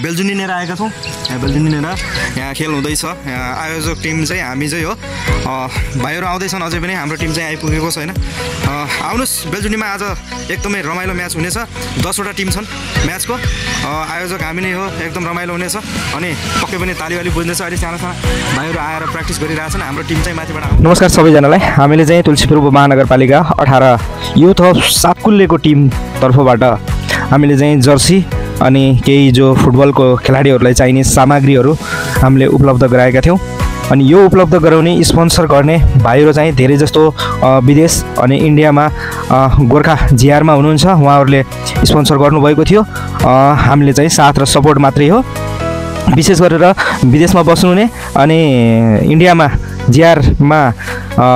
बेलजुनी लिएर आएका छौँ। बेलजुनी लिएर यहाँ खेल हुँदैछ। आयोजक टिम चाहिँ हामी चाहिँ हो। भाइहरू आउँदैछन्, अझै पनि हाम्रो टिम चाहिँ आइपुगेको छैन। आउनुहोस्, बेलजुनीमा आज एकदमै रमाइलो म्याच हुनेछ। 10वटा टिम छन् म्याचको। आयोजक हामी नै हो। एकदम रमाइलो हुनेछ अनि पक्कै पनि तालीवाली बुझ्दैछ। अहिले साना साना भाइहरू आएर प्र्याक्टिस गरिरहेछन्। हाम्रो टिम चाहिँ माथिबाट आउँछ। नमस्कार सबैजनालाई। हामीले चाहिँ तुलसीपुर महानगरपालिका 18 युथ अफ सातकुल्लेको टिम तर्फबाट हामीले चाहिँ जर्सी अनि केही जो फुटबलको खेलाडीहरूलाई चाहिने सामग्रीहरू हामीले उपलब्ध गराएका थियौँ। अनि यो उपलब्ध गराउने स्पोन्सर गर्ने भाइहरू चाहिँ धेरै जस्तो विदेश अनि इन्डियामा गोर्खा जिआरमा हुनुहुन्छ। उहाँहरूले स्पोन्सर गर्नुभएको थियो। हामीले चाहिँ साथ र सपोर्ट मात्रै हो। विशेष गरेर विदेशमा बस्नुहुने अनि इन्डियामा जिआरमा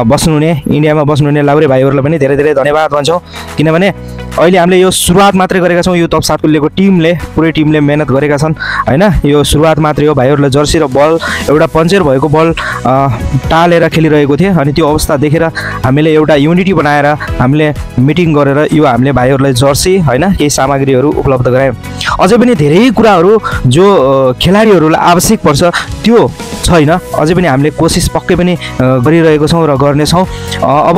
बस्नुहुने लाउरे भाइहरूलाई पनि धेरै धेरै धन्यवाद भन्छौँ। किनभने अहिले हामीले यो सुरुवात मात्रै गरेका छौँ। यो टप सातकुल्लेको पुरै टिमले मेहनत गरेका छन् हैन। यो सुरुवात मात्रै हो। भाइहरूलाई जर्सी र बल एउटा पन्चर भएको बल टालेर खेलिरहेको थिए। अनि त्यो अवस्था देखेर हामीले एउटा युनिटी बनाएर हामीले मिटिङ गरेर यो हामीले भाइहरूलाई जर्सी हैन केही सामग्रीहरू उपलब्ध गरायौँ। अझै पनि धेरै कुराहरू जो खेलाडीहरूलाई आवश्यक पर्छ त्यो छैन। अझै पनि हामीले कोसिस पक्कै पनि गरिरहेको छौँ र गर्नेछौँ। अब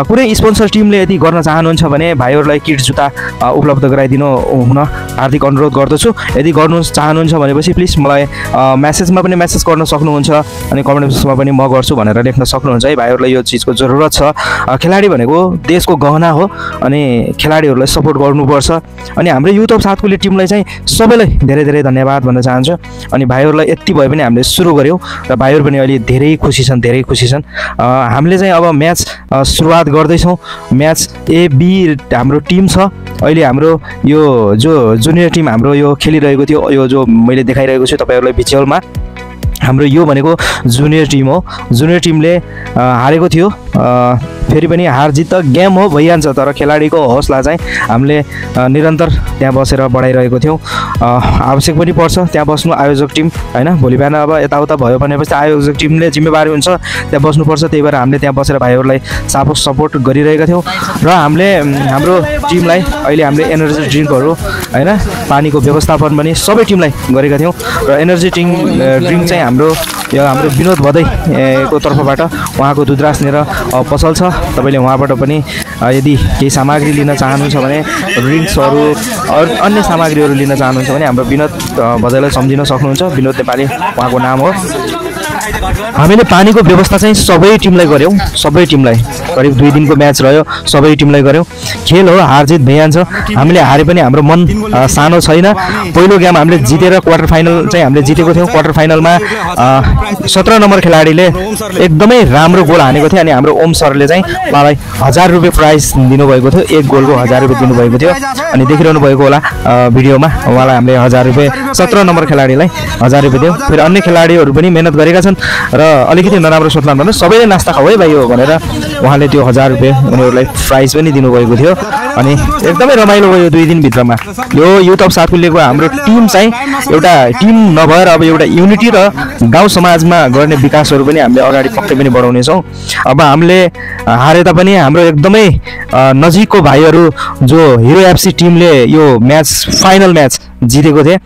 कुनै स्पोन्सर टिमले यदि गर्न चाहनुहुन्छ भने भाइहरूलाई किट जुत्ता उपलब्ध गराइदिनु हुन हार्दिक अनुरोध गर्दछु। यदि गर्नु चाहनुहुन्छ भनेपछि प्लिज मलाई मेसेजमा पनि मेसेज गर्न सक्नुहुन्छ अनि कमेन्ट बक्समा पनि म गर्छु भनेर लेख्न सक्नुहुन्छ है। भाइहरूलाई यो चिजको जरुरत छ। खेलाडी भनेको देशको गहना हो अनि खेलाडीहरूलाई सपोर्ट गर्नुपर्छ। अनि हाम्रो युथ अफ सातकुल्ले टिमलाई चाहिँ सबैलाई धेरै धेरै धन्यवाद भन्न चाहन्छु। अनि भाइहरूलाई यति भए पनि हामीले सुरु गऱ्यौँ र भाइहरू पनि अहिले धेरै खुसी छन्। हामीले चाहिँ अब म्याच सुरुवात गर्दैछौँ। म्याच ए बी हाम्रो टिम छ। अहिले हाम्रो यो जो जुनियर टिम हाम्रो यो खेलिरहेको थियो, यो जो मैले देखाइरहेको छु तपाईँहरूलाई भिजुअलमा, हाम्रो यो भनेको जुनियर टिम हो। जुनियर टिमले हारेको थियो। फेरि पनि हार जित त गेम हो, भइहाल्छ। तर खेलाडीको हौसला चाहिँ हामीले निरन्तर त्यहाँ बसेर बढाइरहेको थियौँ। आवश्यक पनि पर्छ त्यहाँ बस्नु आयोजक टिम हैन। भोलि बिहान अब यताउता भयो भनेपछि आयोजक टिमले जिम्मेवारी हुन्छ त्यहाँ बस्नुपर्छ। त्यही भएर हामीले त्यहाँ बसेर भाइहरूलाई सपोर्ट गरिरहेका थियौँ। र हामीले हाम्रो टिमलाई अहिले हामीले एनर्जी ड्रिङ्कहरू हैन पानीको व्यवस्थापन पनि सबै टिमलाई गरेका थियौँ। र एनर्जी ड्रिङ्क चाहिँ हाम्रो विनोद भदैको तर्फबाट उहाँको दुधराज लिएर पसल छ। तपाईँले उहाँबाट पनि यदि केही सामग्री लिन चाहनुहुन्छ भने ड्रिङ्क्सहरू अन्य सामग्रीहरू लिन चाहनुहुन्छ भने हाम्रो विनोद भदैलाई सम्झिन सक्नुहुन्छ। विनोद नेपाली उहाँको नाम हो। हामीले पानीको व्यवस्था चाहिँ सबै टिमलाई गऱ्यौँ। सबै टिमलाई करिब 2 दिनको म्याच रह्यो। सबै टिमलाई गऱ्यौँ। खेल हो, हार जित भइहाल्छ। हामीले हारे पनि हाम्रो मन सानो छैन। पहिलो गेम हामीले जितेर क्वार्टर फाइनल चाहिँ हामीले जितेको थियौँ। क्वार्टर फाइनलमा 17 नम्बर खेलाडीले एकदमै राम्रो गोल हानेको थियो। अनि हाम्रो ओम सरले चाहिँ उहाँलाई 1000 रुपियाँ प्राइज दिनुभएको थियो। एक गोलको 1000 रुपियाँ दिनुभएको थियो। अनि देखिरहनु भएको होला भिडियोमा, उहाँलाई हामीले 1000 रुपियाँ 17 नम्बर खेलाडीलाई 1000 रुपियाँ दियौँ। फेरि अन्य खेलाडीहरू पनि मेहनत गरेका छन् र अलिकति नराम्रो सोच्ला भने सबैले नास्ता खाऊ है भाइ हो भनेर उहाँले त्यो 1000 रुपियाँ उनीहरूलाई प्राइज पनि दिनुभएको थियो। अनि एकदमै रमाइलो भयो 2 दिनभित्रमा। यो युथ अफ सातकुल्लेको हाम्रो टिम चाहिँ एउटा टिम नभएर अब एउटा युनिटी र गाउँ समाजमा गर्ने विकासहरू पनि हामीले अगाडि पक्कै पनि बढाउनेछौँ। अब हामीले हारे तापनि हाम्रो एकदमै नजिकको भाइहरू जो हिरो एफसी टिमले यो फाइनल म्याच जितेको थिए,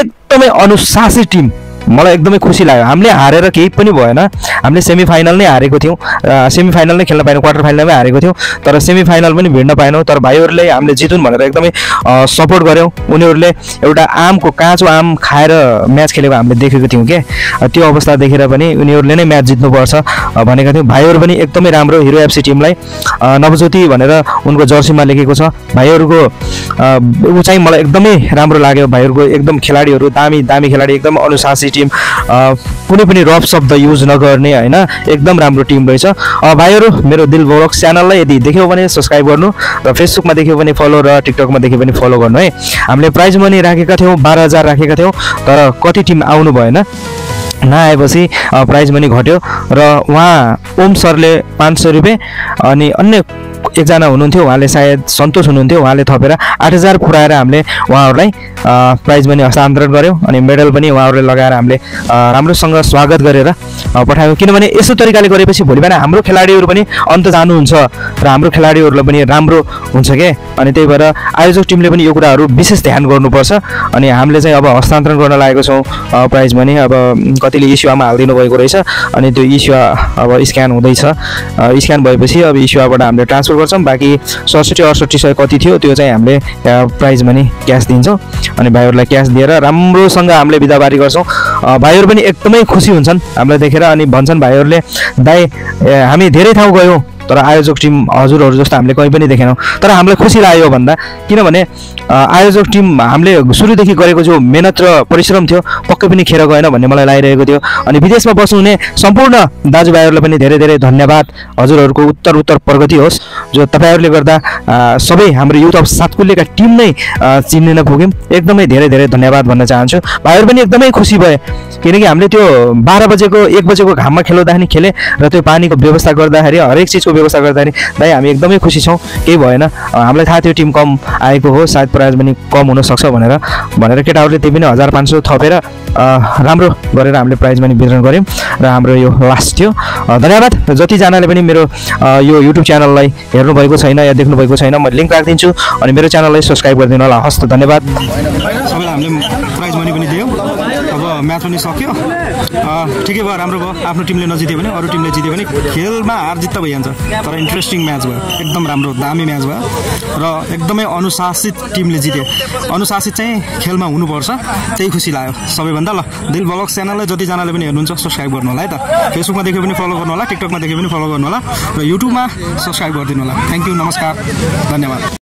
एकदमै अनुशासित टिम। मलाई एकदमै खुसी लाग्यो। हामीले हारेर केही पनि भएन। हामीले सेमिफाइनल नै हारेको थियौँ। सेमिफाइनल नै खेल्न पाएनौँ। क्वार्टर फाइनलमै हारेको थियौँ। तर सेमिफाइनल पनि भिड्न पाएनौँ। तर भाइहरूले हामीले जितौँ भनेर एकदमै सपोर्ट गऱ्यौँ। उनीहरूले एउटा काँचो आम खाएर म्याच खेलेको हामीले देखेको थियौँ के। त्यो अवस्था देखेर पनि उनीहरूले नै म्याच जित्नुपर्छ भनेका थियौँ। भाइहरू पनि एकदमै राम्रो। हिरो एफसी टिमलाई नवज्योति भनेर उनको जर्सीमा लेखेको छ। भाइहरूको ऊ चाहिँ मलाई एकदमै राम्रो लाग्यो। भाइहरूको एकदम खेलाडीहरू दामी खेलाडी, एकदम अनुशासित टिम। कुनै पनि रफ शब्द युज नगर्ने हैन। एकदम राम्रो टिम रहेछ। भाइहरू मेरो दिल भोलक च्यानललाई यदि देख्यो भने सब्स्क्राइब गर्नु र फेसबुकमा देख्यो भने फलो र टिकटकमा देख्यो भने फलो गर्नु है। हामीले प्राइज मनी राखेका थियौँ 12000 राखेका थियौँ। तर कति टिम आउनु भएन। नआएपछि प्राइज मनी घट्यो र उहाँ ओम सरले 500 रुपियाँ अनि अन्य एकजना हुनुहुन्थ्यो, उहाँले सायद सन्तोष हुनुहुन्थ्यो, उहाँले थपेर 8,000 पुऱ्याएर हामीले उहाँहरूलाई प्राइज पनि हस्तान्तरण गऱ्यौँ अनि मेडल पनि उहाँहरूले लगाएर हामीले राम्रोसँग स्वागत गरेर पठायौँ। किनभने यस्तो तरिकाले गरेपछि भोलि बिहान हाम्रो खेलाडीहरू पनि अन्त जानुहुन्छ र हाम्रो खेलाडीहरूलाई पनि राम्रो हुन्छ के। अनि त्यही भएर आयोजक टिमले पनि यो कुराहरू विशेष ध्यान गर्नुपर्छ। अनि हामीले चाहिँ अब हस्तान्तरण गर्न लागेको छौँ प्राइज पनि। अब कतिले इस्युआमा हालिदिनु भएको रहेछ अनि त्यो इस्युआ अब स्क्यान हुँदैछ। स्क्यान भएपछि अब इस्युआबाट हामीले ट्रान्सफर गर्छौँ। बाँकी 67-68 कति थियो त्यो चाहिँ हामीले प्राइज मनी क्यास दिन्छौँ अनि भाइहरूलाई क्यास दिएर राम्रोसँग हामीले बिदाबारी गर्छौँ। भाइहरू पनि एकदमै खुसी हुन्छन् हामीलाई देखेर अनि भन्छन् भाइहरूले, दाइ हामी धेरै ठाउँ गयौँ तर आयोजक टिम हजुरहरू जस्तो हामीले कहीँ पनि देखेनौँ। तर हामीलाई खुसी लाग्यो भन्दा, किनभने आयोजक टिम हामीले सुरुदेखि गरेको जो मेहनत र परिश्रम थियो पक्कै पनि खेर गएन भन्ने मलाई लागिरहेको थियो। अनि विदेशमा बस्नुहुने सम्पूर्ण दाजुभाइहरूलाई पनि धेरै धेरै धन्यवाद। हजुरहरूको उत्तर प्रगति होस्। जो तपाईँहरूले गर्दा सबै हाम्रो युथ अफ सातकुलेका टिम नै चिन्न पुग्यौँ। एकदमै धेरै धेरै धन्यवाद भन्न चाहन्छु। भाइहरू पनि एकदमै खुसी भए किनकि हामीले त्यो 12 बजेको 1 बजेको घाममा खेलाउँदाखेरि खेले र त्यो पानीको व्यवस्था गर्दाखेरि हरेक चिजको व्यवस्था गर्दाखेरि दाइ हामी एकदमै खुसी छौँ। केही भएन। हामीलाई थाहा थियो टिम कम आएको हो, सायद प्राइज पनि कम हुनसक्छ भनेर केटाहरूले त्यही पनि 1500 थपेर राम्रो गरेर हामीले प्राइज पनि वितरण गऱ्यौँ र हाम्रो यो लास्ट थियो। धन्यवाद। जतिजनाले पनि मेरो यो युट्युब च्यानललाई हेर्नुभएको छैन या देख्नुभएको छैन म लिङ्क राखिदिन्छु अनि मेरो च्यानललाई सब्सक्राइब गरिदिनु होला। हस्त धन्यवाद। सबैलाई हामीले प्राइज मनी पनि दियौँ। अब म्याच पनि सक्यो। ठिकै भयो, राम्रो भयो। आफ्नो टिमले नजित्यो भने अरू टिमले जित्यो भने खेलमा हार जित त भइहाल्छ, तर इन्ट्रेस्टिङ म्याच भयो। एकदम राम्रो दामी म्याच भयो र एकदमै अनुशासित टिमले जित्यो। अनुशासित चाहिँ खेलमा हुनुपर्छ, त्यही खुसी लाग्यो सबैभन्दा। ल दिल ब्लग्स च्यानललाई जतिजनाले पनि हेर्नुहुन्छ सब्सक्राइब गर्नु होला है त। फेसबुकमा देख्यो पनि फलो गर्नु होला, टिकटकमा देख्यो पनि फलो गर्नु होला र युट्युबमा सब्सक्राइब गरिदिनु होला। थ्याङ्क यू, नमस्कार, धन्यवाद।